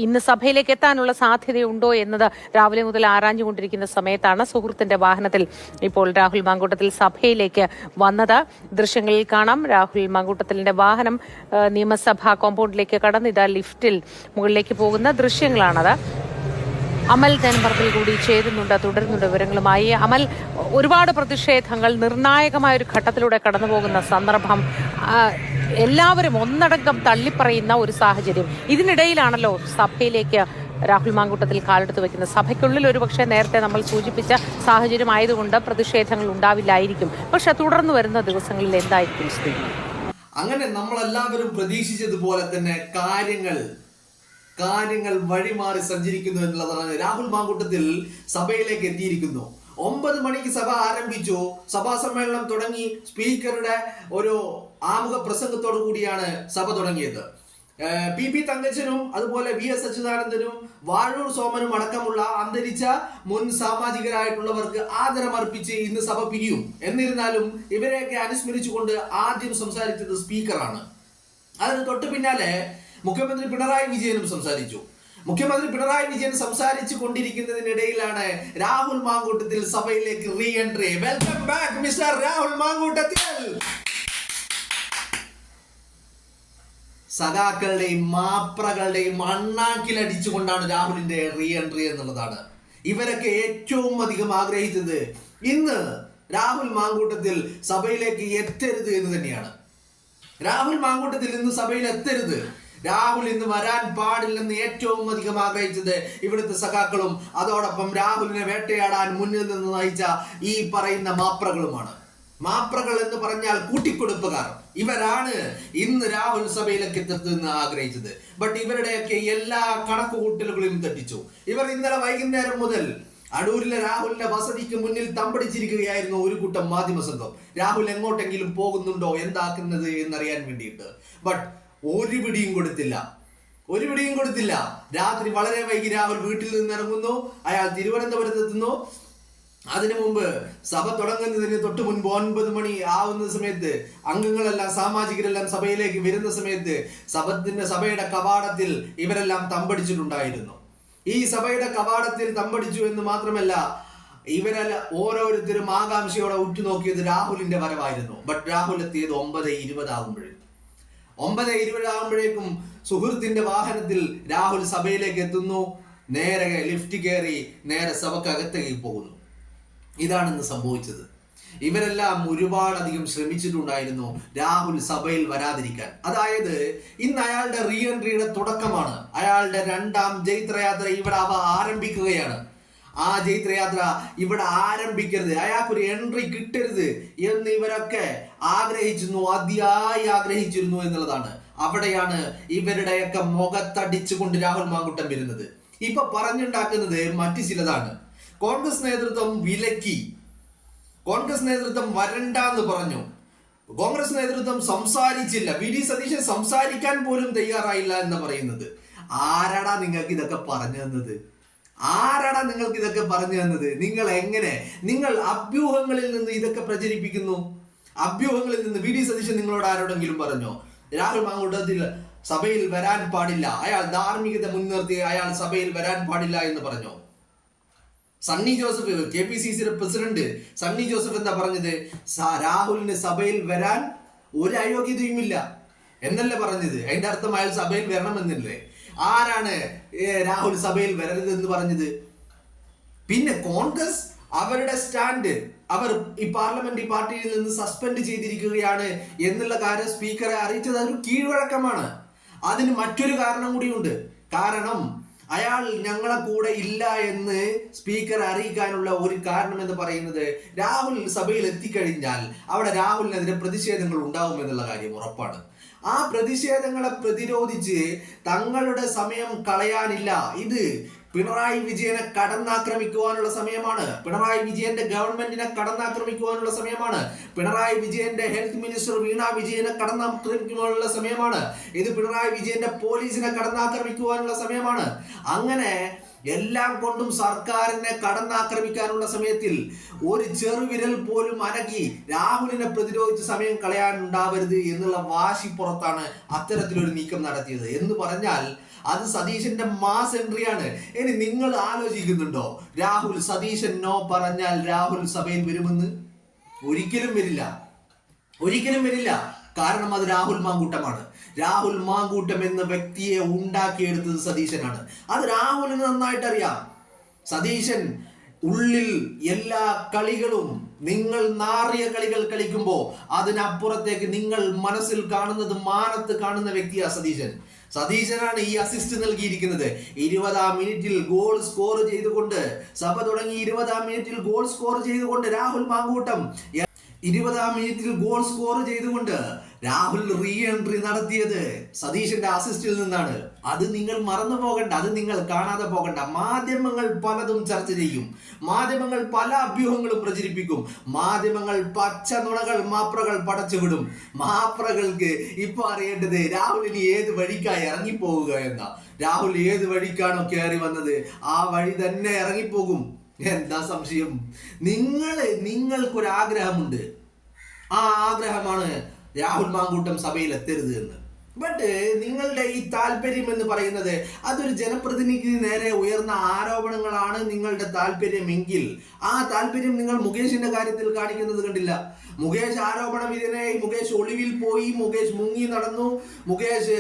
ഇന്ന് സഭയിലേക്ക് എത്താനുള്ള സാധ്യതയുണ്ടോ എന്നത് രാവിലെ മുതൽ ആരാഞ്ഞുകൊണ്ടിരിക്കുന്ന സമയത്താണ് സുഹൃത്തിന്റെ വാഹനത്തിൽ ഇപ്പോൾ രാഹുൽ മാങ്കൂട്ടത്തിൽ സഭയിലേക്ക് വന്നത്. ദൃശ്യങ്ങളിൽ കാണാം രാഹുൽ മാങ്കൂട്ടത്തിലിന്റെ വാഹനം നിയമസഭാ കോമ്പൗണ്ടിലേക്ക് കടന്ന് ഇതാ ലിഫ്റ്റിൽ മുകളിലേക്ക് പോകുന്ന ദൃശ്യങ്ങളാണത്. അമൽ തേൻപറമ്പിൽ കൂടി ചേരുന്നുണ്ട്, തുടരുന്നുണ്ട് വിവരങ്ങളുമായി. അമൽ, ഒരുപാട് പ്രതിഷേധങ്ങൾ നിർണായകമായ ഒരു ഘട്ടത്തിലൂടെ കടന്നുപോകുന്ന സന്ദർഭം, എല്ലാവരും ഒന്നടങ്കം തള്ളിപ്പറയുന്ന ഒരു സാഹചര്യം. ഇതിനിടയിലാണല്ലോ സഭയിലേക്ക് രാഹുൽ മാങ്കൂട്ടത്തിൽ കാലെടുത്ത് വെക്കുന്നത്. സഭയ്ക്കുള്ളിൽ ഒരുപക്ഷെ നേരത്തെ നമ്മൾ സൂചിപ്പിച്ച സാഹചര്യം ആയതുകൊണ്ട് പ്രതിഷേധങ്ങൾ ഉണ്ടാവില്ലായിരിക്കും. പക്ഷെ തുടർന്ന് വരുന്ന ദിവസങ്ങളിൽ എന്തായിരിക്കും സ്ഥിതി? അങ്ങനെ നമ്മളെല്ലാവരും പ്രതീക്ഷിച്ചതുപോലെ തന്നെ കാര്യങ്ങൾ വഴിമാറി സഞ്ചരിക്കുന്നു എന്നുള്ളതാണ്. രാഹുൽ മാങ്കൂട്ടത്തിൽ സഭയിലേക്ക് എത്തിയിരിക്കുന്നു. 9 മണിക്ക് സഭ ആരംഭിച്ചു. സഭാ സമ്മേളനം തുടങ്ങി. സ്പീക്കറുടെ ഒരു ആമുഖ പ്രസംഗത്തോടു കൂടിയാണ് സഭ തുടങ്ങിയത്. PP തങ്കച്ചനും അതുപോലെ VS അച്യുതാനന്ദനും വാഴൂർ സോമനും അടക്കമുള്ള അന്തരിച്ച മുൻ സാമാജികരായിട്ടുള്ളവർക്ക് ആദരമർപ്പിച്ച് ഇന്ന് സഭ പിരിയും. എന്നിരുന്നാലും ഇവരെയൊക്കെ അനുസ്മരിച്ചുകൊണ്ട് ആദ്യം സംസാരിച്ചത് സ്പീക്കറാണ്. അതിന് തൊട്ടു പിന്നാലെ മുഖ്യമന്ത്രി പിണറായി വിജയനും സംസാരിച്ചു. മുഖ്യമന്ത്രി പിണറായി വിജയൻ സംസാരിച്ചു കൊണ്ടിരിക്കുന്നതിനിടയിലാണ് രാഹുൽ മാങ്കൂട്ടത്തിൽ സഭയിലേക്ക് re entry. Welcome back mister Rahul Mankoottathil. സഖാക്കളുടെയും മാപ്രകളുടെയും അണ്ണാക്കിലടിച്ചുകൊണ്ടാണ് രാഹുലിന്റെ റീ എൻട്രി എന്നുള്ളതാണ്. ഇവരൊക്കെ ഏറ്റവും അധികം ആഗ്രഹിച്ചത് ഇന്ന് രാഹുൽ മാങ്കൂട്ടത്തിൽ സഭയിലേക്ക് എത്തരുത് എന്ന് തന്നെയാണ്. രാഹുൽ മാങ്കൂട്ടത്തിൽ ഇന്ന് സഭയിൽ എത്തരുത്, രാഹുൽ ഇന്ന് വരാൻ പാടില്ലെന്ന് ഏറ്റവും അധികം ആഗ്രഹിച്ചത് ഇവിടുത്തെ സഖാക്കളും അതോടൊപ്പം രാഹുലിനെ വേട്ടയാടാൻ മുന്നിൽ നിന്ന് നയിച്ച ഈ പറയുന്ന മാപ്രകളുമാണ്. മാപ്രകൾ എന്ന് പറഞ്ഞാൽ കൂട്ടിക്കൊടുപ്പുകാർ. ഇവരാണ് ഇന്ന് രാഹുൽ സഭയിലേക്ക് എത്തുന്നത് ആഗ്രഹിച്ചത്. ബട്ട് ഇവരുടെയൊക്കെ എല്ലാ കണക്കുകൂട്ടലുകളും തെറ്റിച്ചു. ഇവർ ഇന്നലെ വൈകുന്നേരം മുതൽ അടൂരിലെ രാഹുലിന്റെ വസതിക്ക് മുന്നിൽ തമ്പടിച്ചിരിക്കുകയായിരുന്നു ഒരു കൂട്ടം മാധ്യമ സംഘം. രാഹുൽ എങ്ങോട്ടെങ്കിലും പോകുന്നുണ്ടോ, എന്താക്കുന്നത് എന്നറിയാൻ വേണ്ടിയിട്ട്. ബട്ട് ഒരു പിടിയും കൊടുത്തില്ല. രാത്രി വളരെ വൈകി രാഹുൽ വീട്ടിൽ നിന്ന് ഇറങ്ങുന്നു. അയാൾ തിരുവനന്തപുരത്ത് എത്തുന്നു. അതിനു മുമ്പ് സഭ തുടങ്ങുന്നതിന് തൊട്ട് മുൻപ് 9 മണി ആവുന്ന സമയത്ത് അംഗങ്ങളെല്ലാം സാമാജികരെല്ലാം സഭയിലേക്ക് വരുന്ന സമയത്ത് സഭയുടെ കവാടത്തിൽ ഇവരെല്ലാം തമ്പടിച്ചിട്ടുണ്ടായിരുന്നു. ഈ സഭയുടെ കവാടത്തിൽ തമ്പടിച്ചു എന്ന് മാത്രമല്ല, ഇവരെല്ലാം ഓരോരുത്തരും ആകാംക്ഷയോടെ ഉറ്റുനോക്കിയത് രാഹുലിന്റെ വരവായിരുന്നു. ബട്ട് രാഹുൽ എത്തിയത് 9:20 ആകുമ്പോഴേ 9:20 ആകുമ്പോഴേക്കും സുഹൃത്തിന്റെ വാഹനത്തിൽ രാഹുൽ സഭയിലേക്ക് എത്തുന്നു. നേരെ ലിഫ്റ്റ് കയറി നേരെ സഭക്കകത്തേക്ക് പോകുന്നു. ഇതാണ് ഇന്ന് സംഭവിച്ചത്. ഇവരെല്ലാം ഒരുപാടധികം ശ്രമിച്ചിട്ടുണ്ടായിരുന്നു രാഹുൽ സഭയിൽ വരാതിരിക്കാൻ. അതായത് ഇന്ന് അയാളുടെ റീ എൻട്രിയുടെ തുടക്കമാണ്. അയാളുടെ 2ാം ജൈത്രയാത്ര ഇവിടെ ആരംഭിക്കുകയാണ്. ആ ജൈത്രയാത്ര ഇവിടെ ആരംഭിക്കരുത്, അയാൾക്കൊരു എൻട്രി കിട്ടരുത് എന്ന് ഇവരൊക്കെ അതിയായി ആഗ്രഹിച്ചിരുന്നു എന്നുള്ളതാണ്. അവിടെയാണ് ഇവരുടെയൊക്കെ മുഖത്തടിച്ചുകൊണ്ട് രാഹുൽ മാങ്കൂട്ടം വരുന്നത്. ഇപ്പൊ പറഞ്ഞുണ്ടാക്കുന്നത് മറ്റു ചിലതാണ്. കോൺഗ്രസ് നേതൃത്വം വിലക്കി, കോൺഗ്രസ് നേതൃത്വം വരണ്ടെന്ന് പറഞ്ഞു. കോൺഗ്രസ് നേതൃത്വം സംസാരിച്ചില്ല. VD സതീശൻ സംസാരിക്കാൻ പോലും തയ്യാറായില്ല എന്ന് പറയുന്നത്. ആരാടാ നിങ്ങൾക്ക് ഇതൊക്കെ പറഞ്ഞു തന്നത്? നിങ്ങൾ അഭ്യൂഹങ്ങളിൽ നിന്ന് ഇതൊക്കെ പ്രചരിപ്പിക്കുന്നു. അഭ്യൂഹങ്ങളിൽ നിന്ന് VD സതീശൻ നിങ്ങളോട് ആരോടെങ്കിലും പറഞ്ഞോ രാഹുൽ മാങ്കൂട്ടത്തിൽ സഭയിൽ വരാൻ പാടില്ല, അയാൾ ധാർമ്മികത മുൻനിർത്തി അയാൾ സഭയിൽ വരാൻ പാടില്ല എന്ന് പറഞ്ഞോ? സണ്ണി ജോസഫ്, KPCCയുടെ പ്രസിഡന്റ് സണ്ണി ജോസഫ് എന്താ പറഞ്ഞത്? രാഹുലിന് സഭയിൽ വരാൻ ഒരു അയോഗ്യതയുമില്ല എന്നല്ലേ പറഞ്ഞത്. അതിന്റെ അർത്ഥം അയാൾ സഭയിൽ വരണമെന്നല്ലേ? ആരാണ് രാഹുൽ സഭയിൽ വരരുതെന്ന് പറഞ്ഞത്? പിന്നെ കോൺഗ്രസ് അവരുടെ സ്റ്റാൻഡ് അവർ ഈ പാർലമെന്ററി പാർട്ടിയിൽ നിന്ന് സസ്പെൻഡ് ചെയ്തിരിക്കുകയാണ് എന്നുള്ള കാര്യം സ്പീക്കറെ അറിയിച്ചത് ഒരു കീഴ്വഴക്കമാണ്. അതിന് മറ്റൊരു കാരണം കൂടിയുണ്ട്. കാരണം അയാൾ ഞങ്ങളെ കൂടെ ഇല്ല എന്ന് സ്പീക്കർ അറിയിക്കാനുള്ള ഒരു കാരണം എന്ന് പറയുന്നത് രാഹുൽ സഭയിൽ എത്തിക്കഴിഞ്ഞാൽ അവിടെ രാഹുലിനെതിരെ പ്രതിഷേധങ്ങൾ ഉണ്ടാവും എന്നുള്ള കാര്യം ഉറപ്പാണ്. ആ പ്രതിഷേധങ്ങളെ പ്രതിരോധിച്ച് തങ്ങളുടെ സമയം കളയാനില്ല. ഇത് പിണറായി വിജയനെ കടന്നാക്രമിക്കുവാനുള്ള സമയമാണ്. പിണറായി വിജയന്റെ ഗവൺമെന്റിനെ കടന്നാക്രമിക്കുവാനുള്ള സമയമാണ്. പിണറായി വിജയന്റെ ഹെൽത്ത് മിനിസ്റ്റർ വീണ വിജയനെ കടന്നാക്രമിക്കുവാനുള്ള സമയമാണ്. ഇത് പിണറായി വിജയന്റെ പോലീസിനെ കടന്നാക്രമിക്കുവാനുള്ള സമയമാണ്. അങ്ങനെ എല്ലാം കൊണ്ടും സർക്കാരിനെ കടന്നാക്രമിക്കാനുള്ള സമയത്തിൽ ഒരു ചെറുവിരൽ പോലും അനക്കി രാഹുലിനെ പ്രതിരോധിച്ച് സമയം കളയാൻ ഉണ്ടാവരുത് എന്നുള്ള വാശി പുറത്താണ് അത്തരത്തിലൊരു നീക്കം നടത്തിയത്. എന്ന് പറഞ്ഞാൽ അത് സതീശന്റെ മാസ് എൻട്രിയാണ്. ഇനി നിങ്ങൾ ആലോചിക്കുന്നുണ്ടോ രാഹുൽ സതീശൻ നോ പറഞ്ഞാൽ രാഹുൽ സഭയിൽ വരുമെന്ന്? ഒരിക്കലും വരില്ല, ഒരിക്കലും വരില്ല. കാരണം അത് രാഹുൽ മാങ്കൂട്ടമാണ്. രാഹുൽ മാങ്കൂട്ടം എന്ന വ്യക്തിയെ ഉണ്ടാക്കിയെടുത്തത് സതീശനാണ്. അത് രാഹുലിന് നന്നായിട്ട് അറിയാം. സതീശൻ ഉള്ളിൽ എല്ലാ കളികളും, നിങ്ങൾ നാറിയ കളികൾ കളിക്കുമ്പോൾ അതിനപ്പുറത്തേക്ക് നിങ്ങൾ മനസ്സിൽ കാണുന്നത്, മാനത്ത് കാണുന്ന വ്യക്തിയാണ് സതീശൻ. സതീശനാണ് ഈ അസിസ്റ്റ് നൽകിയിരിക്കുന്നത്. 20-ാം മിനിറ്റിൽ ഗോൾ സ്കോർ ചെയ്തുകൊണ്ട്, സഭ തുടങ്ങി 20-ാം മിനിറ്റിൽ ഗോൾ സ്കോർ ചെയ്തുകൊണ്ട് രാഹുൽ മാങ്കൂട്ടം 20-ാം മിനിറ്റിൽ ഗോൾ സ്കോർ ചെയ്തുകൊണ്ട് രാഹുൽ റീ എൻട്രി നടത്തിയത് സതീശന്റെ അസിസ്റ്റിൽ നിന്നാണ്. അത് നിങ്ങൾ മറന്നു പോകണ്ട, അത് നിങ്ങൾ കാണാതെ പോകണ്ട. മാധ്യമങ്ങൾ പലതും ചർച്ച ചെയ്യും, മാധ്യമങ്ങൾ പല അഭ്യൂഹങ്ങളും പ്രചരിപ്പിക്കും, മാധ്യമങ്ങൾ പച്ച നുണകൾ, മാപ്രകൾ പടച്ചുവിടും. മാപ്രകൾക്ക് ഇപ്പൊ അറിയേണ്ടത് രാഹുലിന് ഏത് വഴിക്കായി ഇറങ്ങിപ്പോവുക എന്ന. രാഹുൽ ഏത് വഴിക്കാണോ കയറി വന്നത് ആ വഴി തന്നെ ഇറങ്ങിപ്പോകും. എന്താ സംശയം? നിങ്ങൾക്കൊരാഗ്രഹമുണ്ട്. ആ ആഗ്രഹമാണ് രാഹുൽ മാങ്കൂട്ടം സഭയിൽ എത്തരുത് എന്ന്. ബട്ട് നിങ്ങളുടെ ഈ താല്പര്യം എന്ന് പറയുന്നത് അതൊരു ജനപ്രതിനിധി നേരെ ഉയർന്ന ആരോപണങ്ങളാണ് നിങ്ങളുടെ താല്പര്യമെങ്കിൽ ആ താല്പര്യം നിങ്ങൾ മുകേഷിന്റെ കാര്യത്തിൽ കാണിക്കുന്നത് കണ്ടില്ല. മുകേഷ് ആരോപണ വിധേയനായി, മുകേഷ് ഒളിവിൽ പോയി, മുകേഷ് മുങ്ങി നടന്നു, മുകേഷ്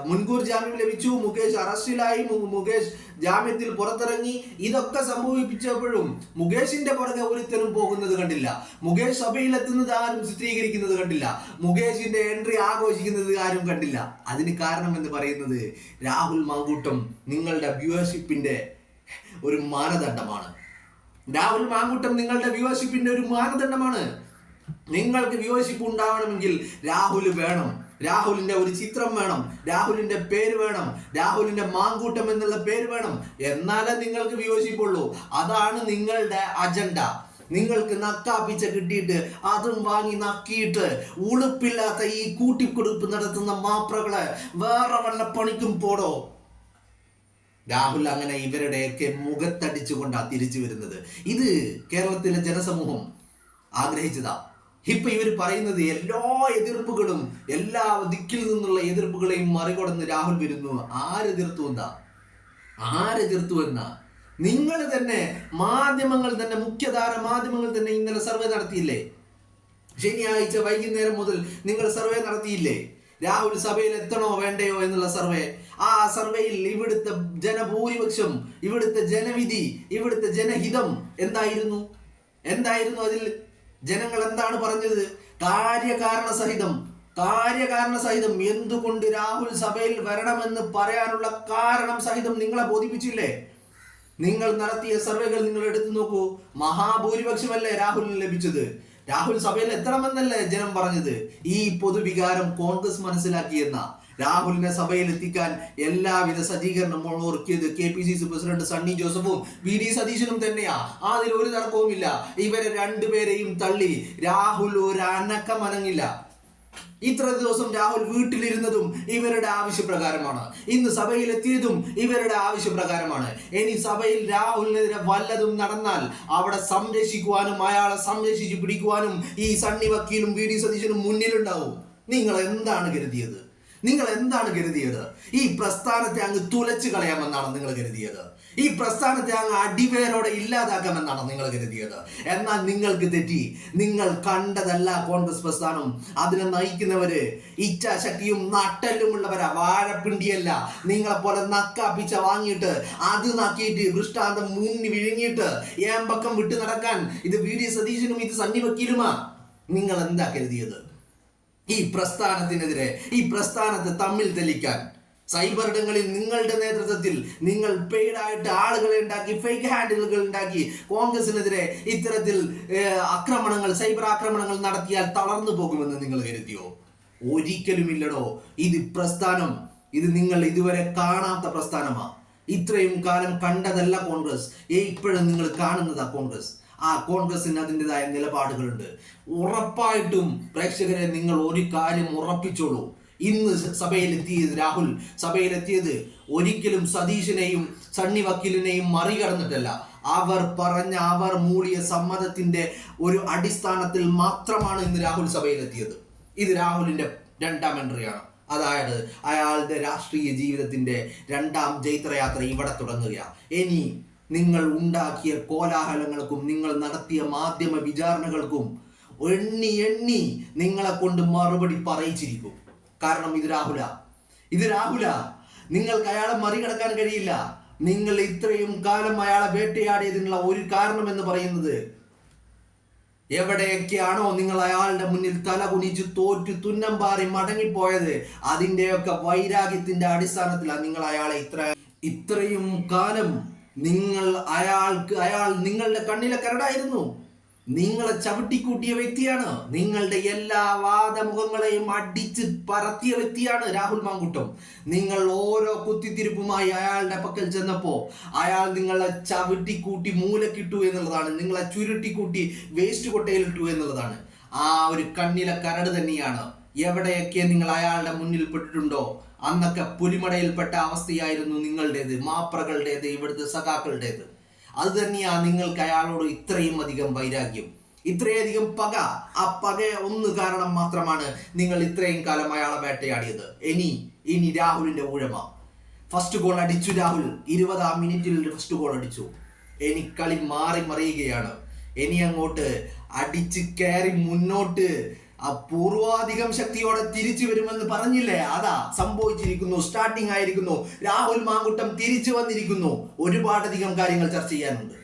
മുൻകൂർ ജാമ്യം ലഭിച്ചു, മുകേഷ് അറസ്റ്റിലായി, മുകേഷ് ജാമ്യത്തിൽ പുറത്തിറങ്ങി. ഇതൊക്കെ സംഭവിപ്പിച്ചപ്പോഴും മുകേഷിന്റെ പുറകെ ഒരുത്തരും പോകുന്നത് കണ്ടില്ല. മുകേഷ് സഭയിലെത്തുന്നത് ആരും ചിത്രീകരിക്കുന്നത് കണ്ടില്ല. മുകേഷിന്റെ എൻട്രി ആഘോഷിക്കുന്നത് ആരും കണ്ടില്ല. അതിന് കാരണം എന്ന് പറയുന്നത് രാഹുൽ മാങ്കൂട്ടം നിങ്ങളുടെ വ്യൂവർഷിപ്പിന്റെ ഒരു മാനദണ്ഡമാണ്. രാഹുൽ മാങ്കൂട്ടം നിങ്ങളുടെ വ്യൂവർഷിപ്പിന്റെ ഒരു മാനദണ്ഡമാണ്. നിങ്ങൾക്ക് വ്യൂവർഷിപ്പ് ഉണ്ടാവണമെങ്കിൽ രാഹുൽ വേണം, രാഹുലിന്റെ ഒരു ചിത്രം വേണം, രാഹുലിന്റെ പേര് വേണം, രാഹുലിന്റെ മാങ്കൂട്ടം എന്നുള്ള പേര് വേണം. എന്നാലേ നിങ്ങൾക്ക് വ്യൂവർഷിപ്പ് ഉള്ളൂ. അതാണ് നിങ്ങളുടെ അജണ്ട. നിങ്ങൾക്ക് നക്കാപ്പിച്ച കിട്ടിയിട്ട് അതും വാങ്ങി നക്കിയിട്ട് ഉളുപ്പില്ലാത്ത ഈ കൂട്ടിക്കൊടുപ്പ് നടത്തുന്ന മാപ്രകളെ വേറെ വല്ല പണിക്കും പോടോ. രാഹുൽ അങ്ങനെ ഇവരുടെയൊക്കെ മുഖത്തടിച്ചുകൊണ്ടാ തിരിച്ചു വരുന്നത്. ഇത് കേരളത്തിലെ ജനസമൂഹം ആഗ്രഹിച്ചതാ. ഇപ്പൊ ഇവർ പറയുന്നത് എല്ലാ എതിർപ്പുകളും, എല്ലാ ദിക്കിൽ നിന്നുള്ള എതിർപ്പുകളെയും മറികടന്ന് രാഹുൽ വരുന്നു. ആരെതിർത്തു എന്നാ? നിങ്ങൾ തന്നെ, മാധ്യമങ്ങൾ തന്നെ, മുഖ്യധാര മാധ്യമങ്ങൾ തന്നെ ഇന്നലെ സർവേ നടത്തിയില്ലേ? ശനിയാഴ്ച വൈകുന്നേരം മുതൽ നിങ്ങൾ സർവേ നടത്തിയില്ലേ? രാഹുൽ സഭയിൽ എത്തണോ വേണ്ടയോ എന്നുള്ള സർവേ. ആ സർവേയിൽ ഇവിടുത്തെ ജനഭൂരിപക്ഷം, ഇവിടുത്തെ ജനവിധി, ഇവിടുത്തെ ജനഹിതം എന്തായിരുന്നു? അതിൽ ജനങ്ങൾ എന്താണ് പറഞ്ഞത്? കാര്യകാരണ സഹിതം എന്തുകൊണ്ട് രാഹുൽ സഭയിൽ വരണമെന്ന് പറയാനുള്ള കാരണം സഹിതം നിങ്ങളെ ബോധിപ്പിച്ചില്ലേ? നിങ്ങൾ നടത്തിയ സർവേകൾ നിങ്ങൾ എടുത്തു നോക്കൂ. മഹാഭൂരിപക്ഷമല്ലേ രാഹുലിന് ലഭിച്ചത്? രാഹുൽ സഭയിൽ എത്തണമെന്നല്ലേ ജനം പറഞ്ഞത്? ഈ പൊതുവികാരം കോൺഗ്രസ് മനസ്സിലാക്കിയെന്ന രാഹുലിനെ സഭയിൽ എത്തിക്കാൻ എല്ലാവിധ സജ്ജീകരണങ്ങളും ഒരുക്കിയത് KPCC പ്രസിഡന്റ് സണ്ണി ജോസഫും VD സതീശനും തന്നെയാ. അതിൽ ഒരു തർക്കവുമില്ല. ഇവരെ രണ്ടുപേരെയും തള്ളി രാഹുൽ ഒരു അനക്കം അനങ്ങില്ല. ഇത്ര ദിവസം രാഹുൽ വീട്ടിലിരുന്നതും ഇവരുടെ ആവശ്യപ്രകാരമാണ്. ഇന്ന് സഭയിലെത്തിയതും ഇവരുടെ ആവശ്യപ്രകാരമാണ്. ഇനി സഭയിൽ രാഹുലിനെതിരെ വല്ലതും നടന്നാൽ അവിടെ സംരക്ഷിക്കുവാനും അയാളെ സംരക്ഷിച്ച് പിടിക്കുവാനും ഈ സണ്ണി വക്കീലും VD സതീശനും മുന്നിലുണ്ടാവും. നിങ്ങൾ എന്താണ് കരുതിയത്? ഈ പ്രസ്ഥാനത്തെ അങ്ങ് തുലച്ചു കളയാമെന്നാണ് നിങ്ങൾ കരുതിയത്? ഈ പ്രസ്ഥാനത്തെ അങ്ങ് അടിവേരോടെ ഇല്ലാതാക്കാമെന്നാണ് നിങ്ങൾ കരുതിയത്? എന്നാൽ നിങ്ങൾക്ക് തെറ്റി. നിങ്ങൾ കണ്ടതല്ല കോൺഗ്രസ് പ്രസ്ഥാനം. അതിനെ നയിക്കുന്നവര് ഇച്ഛാശക്തിയും നട്ടല്ലുമുള്ളവരാ, വാഴപ്പിണ്ടിയല്ല. നിങ്ങളെ പോലെ നക്കാപ്പിച്ച വാങ്ങിയിട്ട് അത് നക്കിയിട്ട് ദൃഷ്ടാന്തം മുന്നി വിഴുങ്ങിയിട്ട് ഏമ്പക്കം വിട്ടു നടക്കാൻ ഇത് VD സതീശനും ഇത് സണ്ണി വക്കീലുമാ. നിങ്ങൾ എന്താ കരുതിയത്? ഈ പ്രസ്ഥാനത്തിനെതിരെ, ഈ പ്രസ്ഥാനത്തെ തമ്മിൽ തെളിക്കാൻ സൈബർ ഇടങ്ങളിൽ നിങ്ങളുടെ നേതൃത്വത്തിൽ നിങ്ങൾ പെയ്ഡായിട്ട് ആളുകളെ ഉണ്ടാക്കി, ഫേക്ക് ഹാൻഡിലുകൾ ഉണ്ടാക്കി കോൺഗ്രസിനെതിരെ ഇത്തരത്തിൽ സൈബർ ആക്രമണങ്ങൾ നടത്തിയാൽ തളർന്നു പോകുമെന്ന് നിങ്ങൾ കരുതിയോ? ഒരിക്കലുമില്ലടോ. പ്രസ്ഥാനം നിങ്ങൾ ഇതുവരെ കാണാത്ത പ്രസ്ഥാനമാണ്. ഇത്രയും കാലം കണ്ടതല്ല കോൺഗ്രസ്. ഇപ്പോഴും നിങ്ങൾ കാണുന്നതാ കോൺഗ്രസ്. ആ കോൺഗ്രസിന് അതിൻ്റെതായ നിലപാടുകളുണ്ട്. ഉറപ്പായിട്ടും പ്രേക്ഷകരെ നിങ്ങൾ ഒരു കാര്യം ഉറപ്പിച്ചോളൂ. ഇന്ന് രാഹുൽ സഭയിലെത്തിയത് ഒരിക്കലും സതീശനെയും സണ്ണി വക്കീലിനെയും മറികടന്നിട്ടല്ല. അവർ മൂളിയ സമ്മതത്തിന്റെ ഒരു അടിസ്ഥാനത്തിൽ മാത്രമാണ് ഇന്ന് രാഹുൽ സഭയിലെത്തിയത്. ഇത് രാഹുലിന്റെ രണ്ടാം എൻട്രിയാണ്. അതായത് അയാളുടെ രാഷ്ട്രീയ ജീവിതത്തിന്റെ 2ാം ജൈത്രയാത്ര ഇവിടെ തുടങ്ങുകയാണ്. ഇനി നിങ്ങൾ ഉണ്ടാക്കിയ കോലാഹലങ്ങൾക്കും നിങ്ങൾ നടത്തിയ മാധ്യമ വിചാരണകൾക്കും എണ്ണി എണ്ണി നിങ്ങളെ കൊണ്ട് മറുപടി പറയിച്ചിരിക്കും. കാരണം ഇത് രാഹുല. നിങ്ങൾക്ക് അയാളെ മറികടക്കാൻ കഴിയില്ല. നിങ്ങൾ ഇത്രയും കാലം അയാളെ വേട്ടയാടിയതിനുള്ള ഒരു കാരണം എന്ന് പറയുന്നത്, എവിടെയൊക്കെയാണോ നിങ്ങൾ അയാളുടെ മുന്നിൽ തല കുനിച്ച് തോറ്റു തുന്നം പാറി മടങ്ങിപ്പോയത്, അതിൻ്റെയൊക്കെ വൈരാഗ്യത്തിന്റെ അടിസ്ഥാനത്തിലാണ് നിങ്ങൾ അയാളെ ഇത്രയും കാലം അയാൾ നിങ്ങളുടെ കണ്ണിലെ കരടായിരുന്നു. നിങ്ങളെ ചവിട്ടിക്കൂട്ടിയ വ്യക്തിയാണ്. നിങ്ങളുടെ എല്ലാ വാദമുഖങ്ങളെയും അടിച്ച് പരത്തിയ വ്യക്തിയാണ് രാഹുൽ മാങ്കൂട്ടം. നിങ്ങൾ ഓരോ കുത്തിത്തിരിപ്പുമായി അയാളുടെ പക്കൽ ചെന്നപ്പോ അയാൾ നിങ്ങളെ ചവിട്ടിക്കൂട്ടി മൂലക്കിട്ടു എന്നുള്ളതാണ്, നിങ്ങളെ ചുരുട്ടിക്കൂട്ടി വേസ്റ്റ് കൊട്ടയിലിട്ടു എന്നുള്ളതാണ്. ആ ഒരു കണ്ണിലെ കരട് തന്നെയാണ്. എവിടെയൊക്കെ നിങ്ങൾ അയാളുടെ മുന്നിൽ പെട്ടിട്ടുണ്ടോ അന്നൊക്കെ പുലിമടയിൽപ്പെട്ട അവസ്ഥയായിരുന്നു നിങ്ങളുടേത്, മാപ്രകളുടേത്, ഇവിടുത്തെ സഖാക്കളുടേത്. അത് തന്നെയാണ് നിങ്ങൾക്ക് അയാളോട് ഇത്രയും അധികം വൈരാഗ്യം, ഇത്രയധികം പക. ആ പക ഒന്ന് കാരണം മാത്രമാണ് നിങ്ങൾ ഇത്രയും കാലം അയാളെ വേട്ടയാടിയത്. ഇനി രാഹുലിന്റെ ഊഴമ. ഫസ്റ്റ് ഗോൾ അടിച്ചു രാഹുൽ, 20ാം മിനിറ്റിൽ ഫസ്റ്റ് ഗോൾ അടിച്ചു. ഇനി കളി മറിയുകയാണ്. ഇനി അങ്ങോട്ട് അടിച്ച് കയറി മുന്നോട്ട് ആ പൂർവാധികം ശക്തിയോടെ തിരിച്ചു വരുമെന്ന് പറഞ്ഞില്ലേ, അതാ സംഭവിച്ചിരിക്കുന്നു. സ്റ്റാർട്ടിംഗ് ആയിരിക്കുന്നു. രാഹുൽ മാങ്കൂട്ടം തിരിച്ചു വന്നിരിക്കുന്നു. ഒരുപാടധികം കാര്യങ്ങൾ ചർച്ച ചെയ്യാനുണ്ട്.